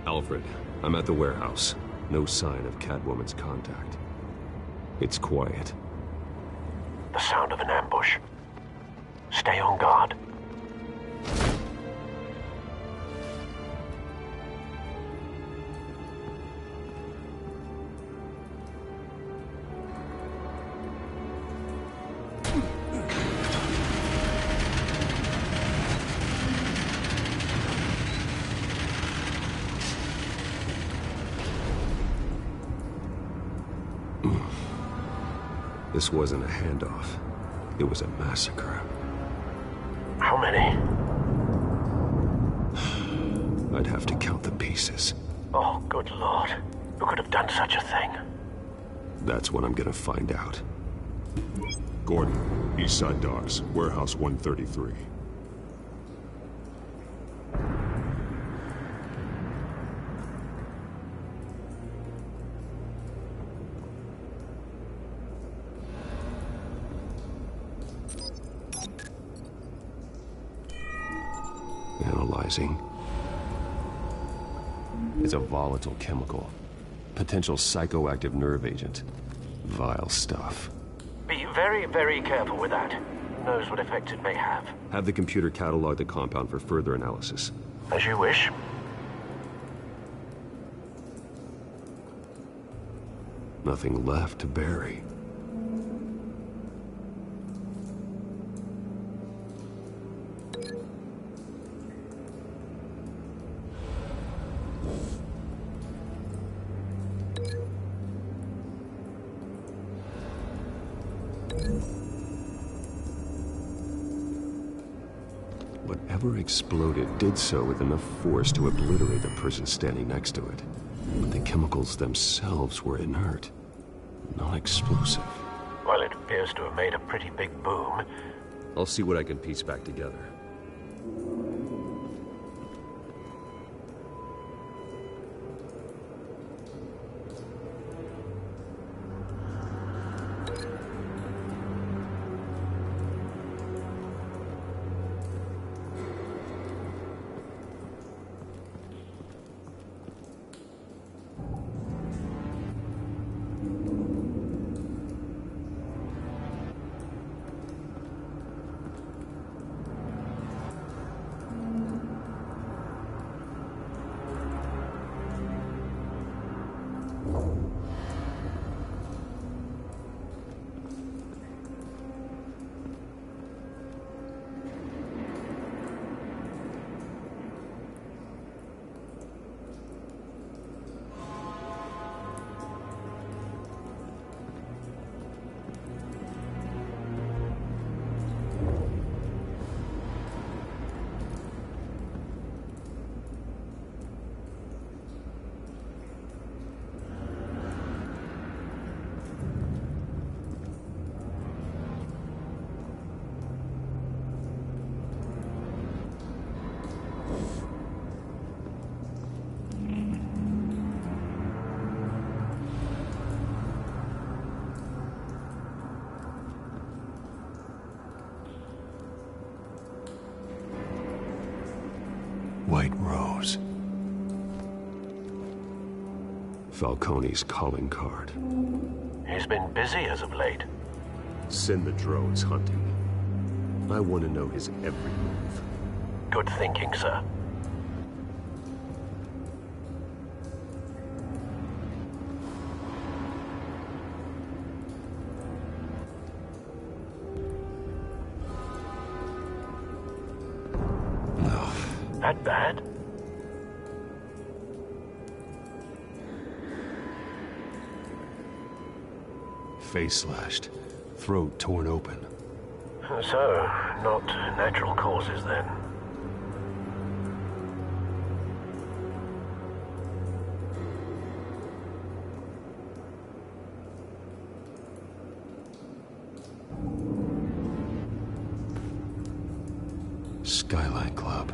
Alfred, I'm at the warehouse. No sign of Catwoman's contact. It's quiet. The sound of an ambush. Stay on guard. This wasn't a handoff. It was a massacre. How many? I'd have to count the pieces. Oh, good Lord. Who could have done such a thing? That's what I'm gonna find out. Gordon, Eastside Docks, Warehouse 133. Analyzing. It's a volatile chemical. Potential psychoactive nerve agent. Vile stuff. Be very, very careful with that. Who knows what effect it may have. Have the computer catalog the compound for further analysis. As you wish. Nothing left to bury. Whatever exploded did so with enough force to obliterate the person standing next to it. But the chemicals themselves were inert, not explosive. Well, it appears to have made a pretty big boom. I'll see what I can piece back together. White Rose. Falcone's calling card. He's been busy as of late. Send the drones hunting. I want to know his every move. Good thinking, sir. That bad? Face slashed, throat torn open. So, not natural causes then. Skyline Club.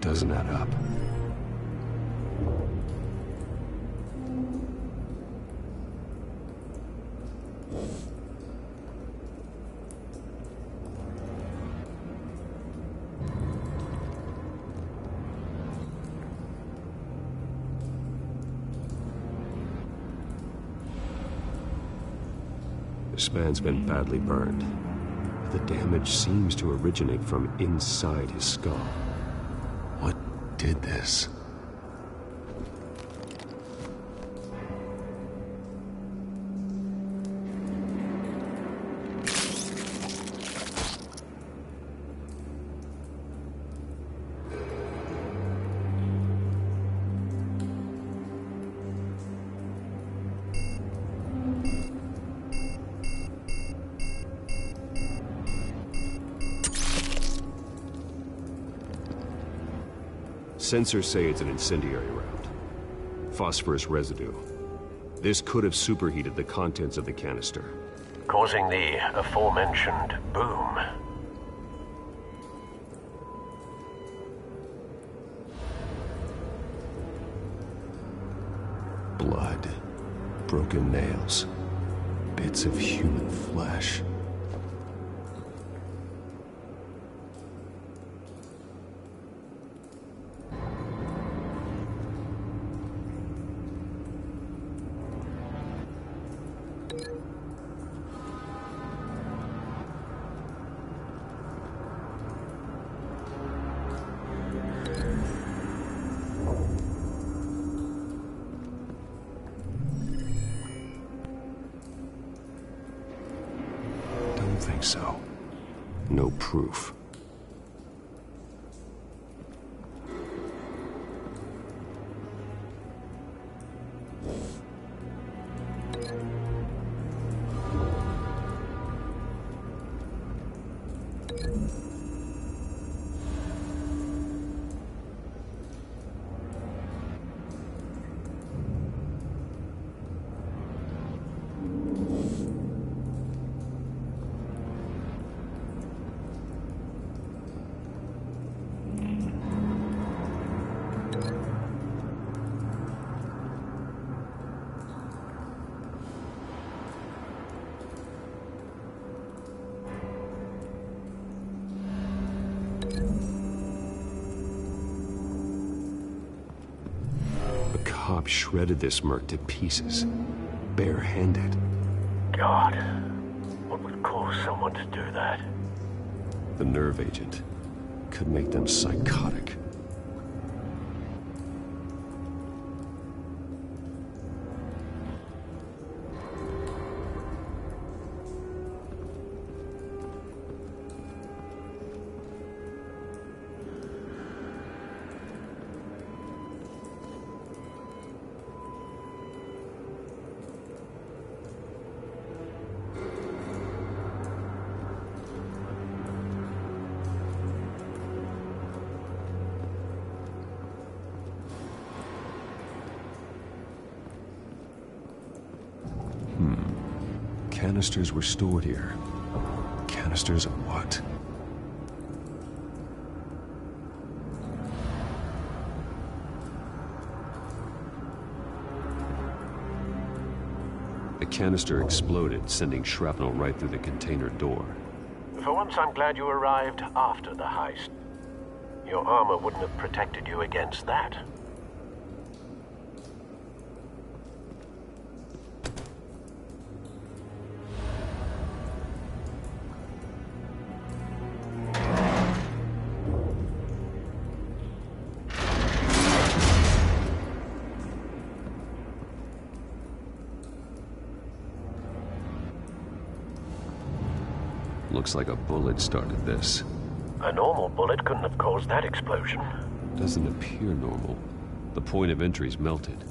doesn't add up. This man's been badly burned. The damage seems to originate from inside his skull. What did this? Sensors say it's an incendiary round. Phosphorus residue. This could have superheated the contents of the canister, causing the aforementioned boom. Blood, broken nails, bits of human flesh. Think so. No proof. Cop shredded this merc to pieces, barehanded. God, what would cause someone to do that? The nerve agent could make them psychotic. Canisters were stored here. Canisters of what? The canister exploded, sending shrapnel right through the container door. For once, I'm glad you arrived after the heist. Your armor wouldn't have protected you against that. Looks like a bullet started this. A normal bullet couldn't have caused that explosion. Doesn't appear normal. The point of entry's melted.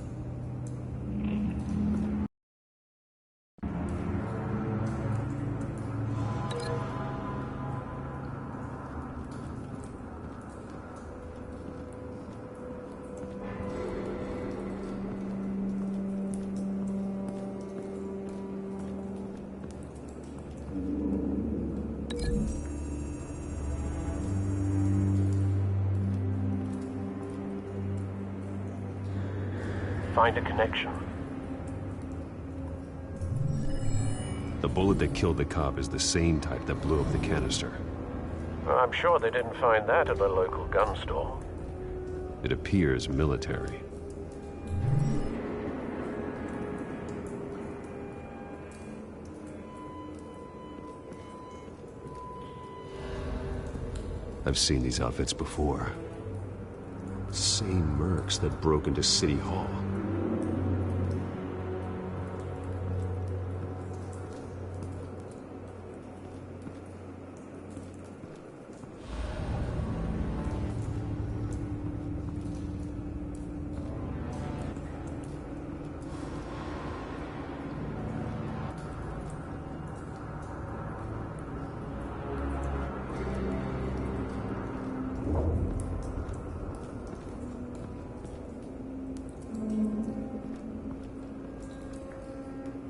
find a connection. The bullet that killed the cop is the same type that blew up the canister. Well, I'm sure they didn't find that at the local gun store. It appears military. I've seen these outfits before. Same mercs that broke into City Hall.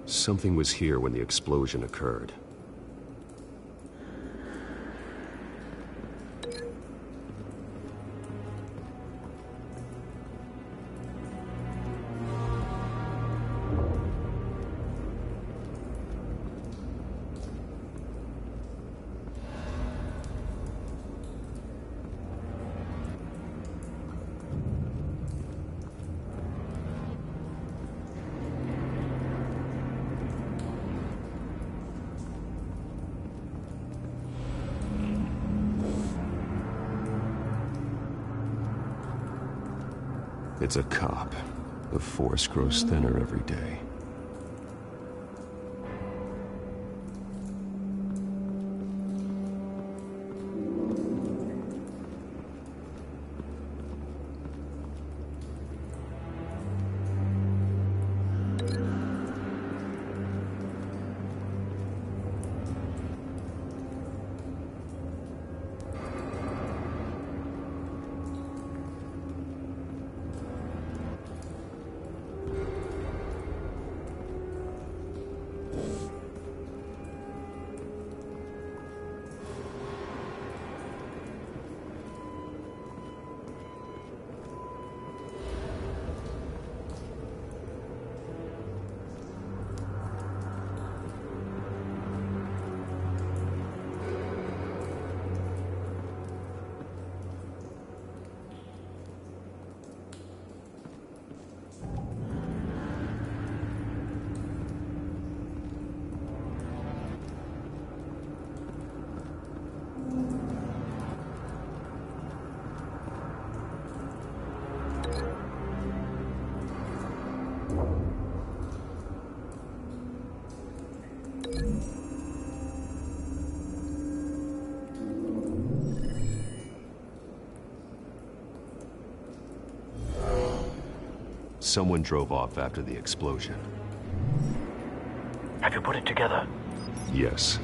Something was here when the explosion occurred. It's a cop. The force grows thinner every day. Someone drove off after the explosion. Have you put it together? Yes.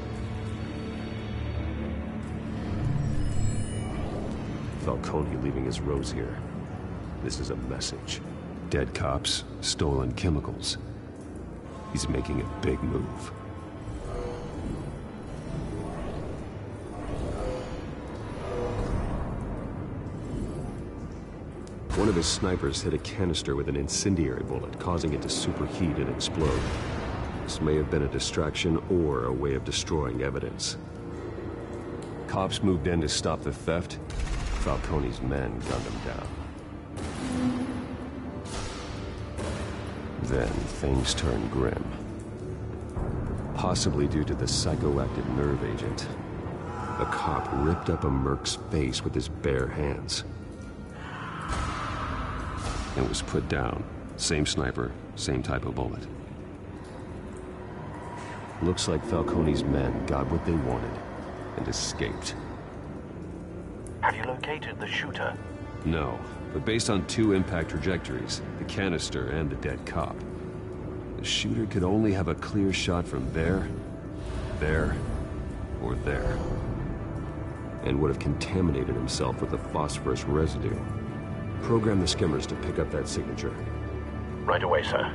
Falcone leaving his rose here. This is a message. Dead cops, stolen chemicals. He's making a big move. One of his snipers hit a canister with an incendiary bullet, causing it to superheat and explode. This may have been a distraction or a way of destroying evidence. Cops moved in to stop the theft. Falcone's men gunned him down. Then things turned grim. Possibly due to the psychoactive nerve agent. A cop ripped up a merc's face with his bare hands. It was put down. Same sniper, same type of bullet. Looks like Falcone's men got what they wanted and escaped. Have you located the shooter? No, but based on two impact trajectories, the canister and the dead cop, the shooter could only have a clear shot from there, or there, and would have contaminated himself with the phosphorus residue. Program the skimmers to pick up that signature. Right away, sir.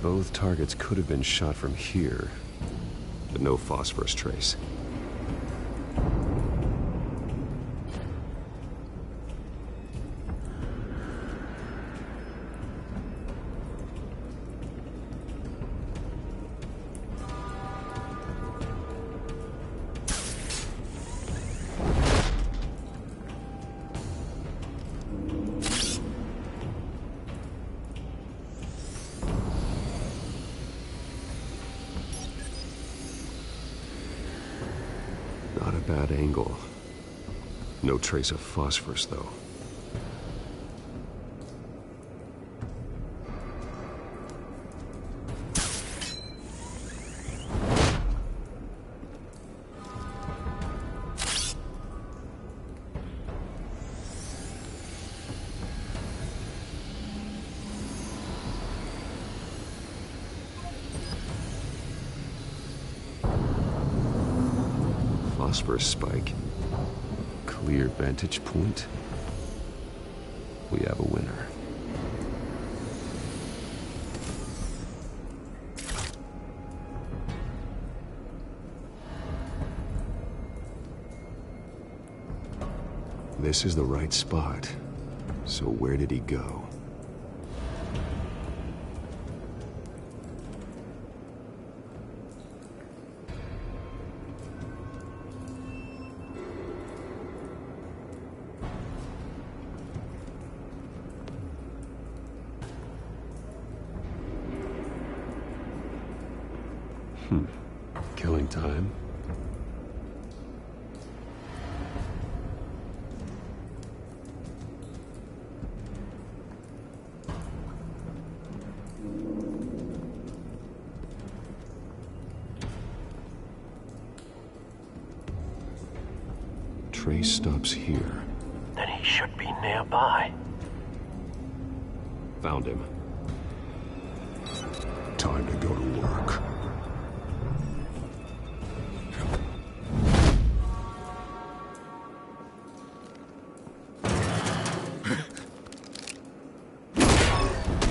Both targets could have been shot from here, but no phosphorus trace. Not a bad angle. No trace of phosphorus, though. Phosphorus spike. Clear vantage point. We have a winner. This is the right spot. So where did he go? Killing time. Trace stops here. Then he should be nearby. Found him. Time to go to work.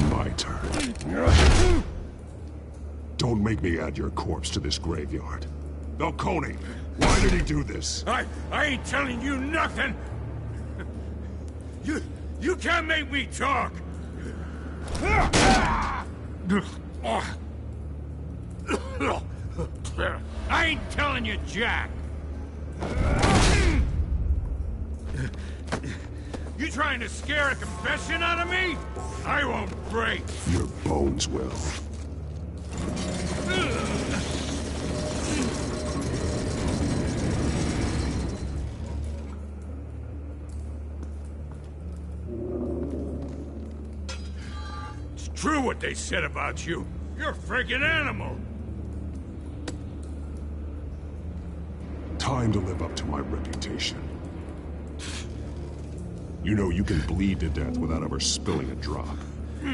My turn. Don't make me add your corpse to this graveyard. Falcone, why did he do this? I ain't telling you nothing! You can't make me talk! I ain't telling you, Jack! You trying to scare a confession out of me? I won't break! Your bones will. It's true what they said about you. You're a freaking animal! Time to live up to my reputation. You know you can bleed to death without ever spilling a drop.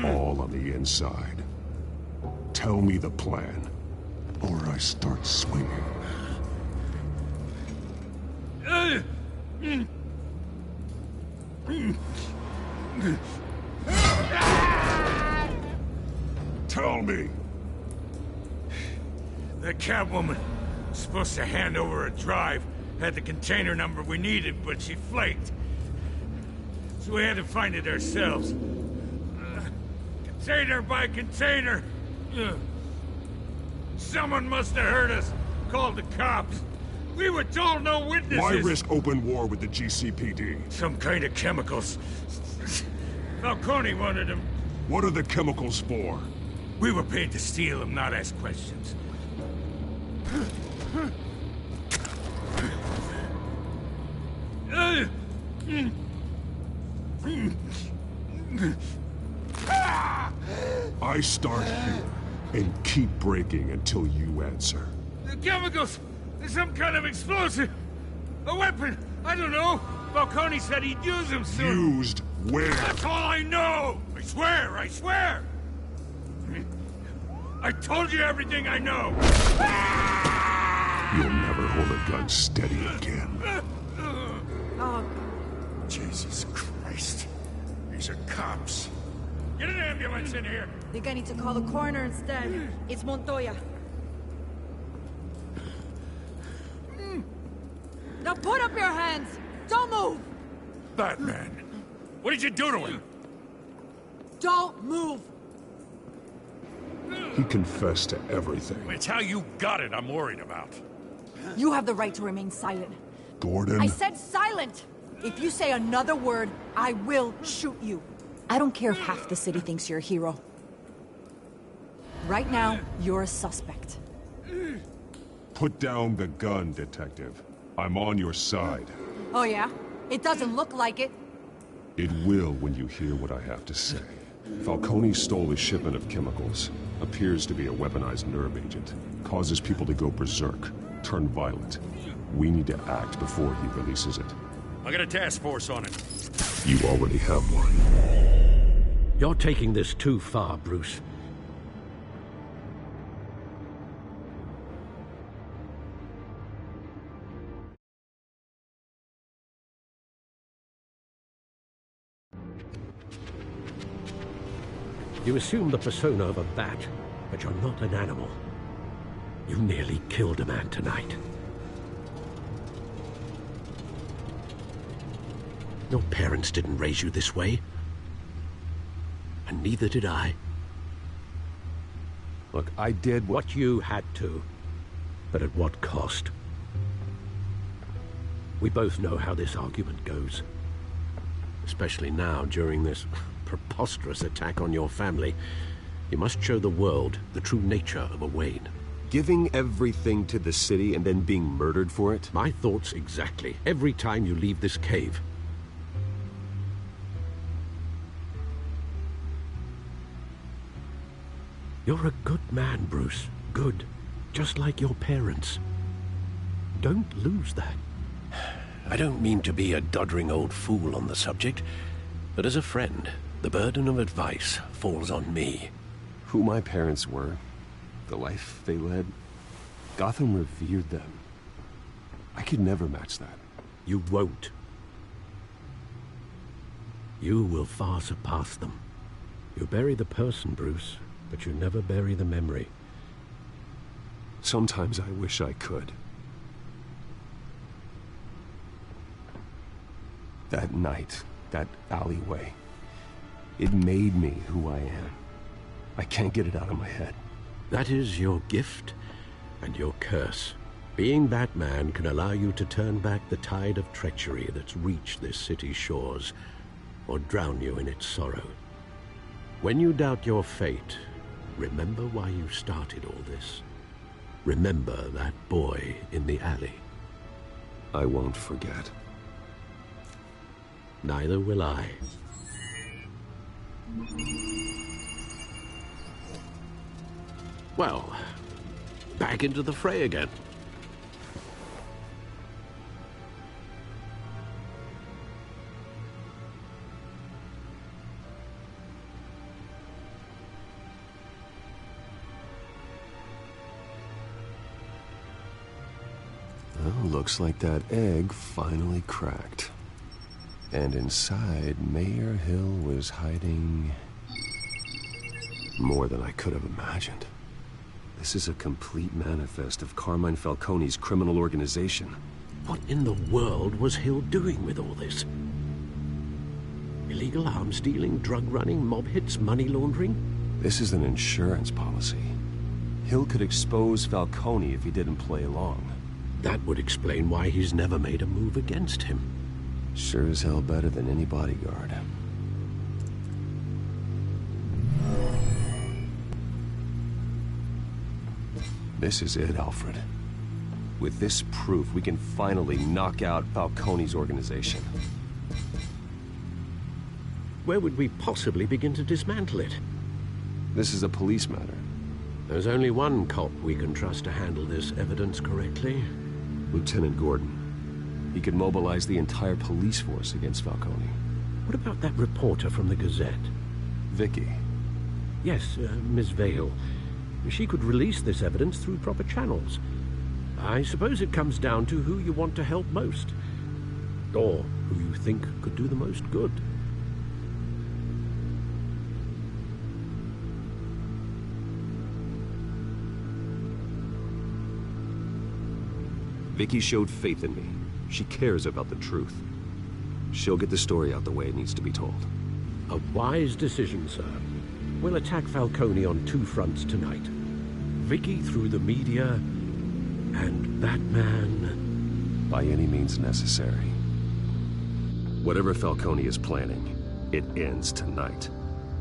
All on the inside. Tell me the plan, or I start swinging. Tell me! The Catwoman was supposed to hand over a drive, had the container number we needed, but she flaked. So we had to find it ourselves. Container by container. Someone must have heard us, called the cops. We were told no witnesses. Why risk open war with the GCPD? Some kind of chemicals. Falcone wanted them. What are the chemicals for? We were paid to steal them, not ask questions. I start here and keep breaking until you answer. The chemicals! There's some kind of explosive! A weapon! I don't know! Falcone said he'd use them soon! Used where? That's all I know! I swear! I swear! I told you everything I know! You'll never hold a gun steady again. Jesus Christ. These are cops. Get an ambulance in here! Think I need to call the coroner instead. It's Montoya. Now put up your hands! Don't move! Batman! What did you do to him? Don't move! He confessed to everything. It's how you got it I'm worried about. You have the right to remain silent. Gordon? I said silent! If you say another word, I will shoot you. I don't care if half the city thinks you're a hero. Right now, you're a suspect. Put down the gun, Detective. I'm on your side. Oh yeah? It doesn't look like it. It will when you hear what I have to say. Falcone stole a shipment of chemicals. Appears to be a weaponized nerve agent. Causes people to go berserk. Turn violent. We need to act before he releases it. I got a task force on it. You already have one. You're taking this too far, Bruce. You assume the persona of a bat, but you're not an animal. You nearly killed a man tonight. Your parents didn't raise you this way. And neither did I. Look, I did what you had to, but at what cost? We both know how this argument goes. Especially now, during this preposterous attack on your family. You must show the world the true nature of a Wayne. Giving everything to the city and then being murdered for it? My thoughts exactly. Every time you leave this cave. You're a good man, Bruce. Good. Just like your parents. Don't lose that. I don't mean to be a doddering old fool on the subject, but as a friend, the burden of advice falls on me. Who my parents were, the life they led, Gotham revered them. I could never match that. You won't. You will far surpass them. You bury the person, Bruce, but you never bury the memory. Sometimes I wish I could. That night, that alleyway, it made me who I am. I can't get it out of my head. That is your gift and your curse. Being Batman can allow you to turn back the tide of treachery that's reached this city's shores, or drown you in its sorrow. When you doubt your fate, remember why you started all this. Remember that boy in the alley. I won't forget. Neither will I. Well, back into the fray again. Well, looks like that egg finally cracked. And inside, Mayor Hill was hiding more than I could have imagined. This is a complete manifest of Carmine Falcone's criminal organization. What in the world was Hill doing with all this? Illegal arms dealing, drug running, mob hits, money laundering? This is an insurance policy. Hill could expose Falcone if he didn't play along. That would explain why he's never made a move against him. Sure as hell better than any bodyguard. This is it, Alfred. With this proof, we can finally knock out Falcone's organization. Where would we possibly begin to dismantle it? This is a police matter. There's only one cop we can trust to handle this evidence correctly. Lieutenant Gordon. He could mobilize the entire police force against Falcone. What about that reporter from the Gazette? Vicky. Yes, Miss Vale. She could release this evidence through proper channels. I suppose it comes down to who you want to help most. Or who you think could do the most good. Vicky showed faith in me. She cares about the truth. She'll get the story out the way it needs to be told. A wise decision, sir. We'll attack Falcone on two fronts tonight. Vicky through the media, and Batman... by any means necessary. Whatever Falcone is planning, it ends tonight.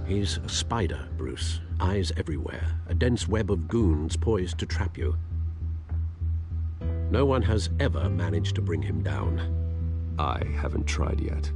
He's a spider, Bruce. Eyes everywhere. A dense web of goons poised to trap you. No one has ever managed to bring him down. I haven't tried yet.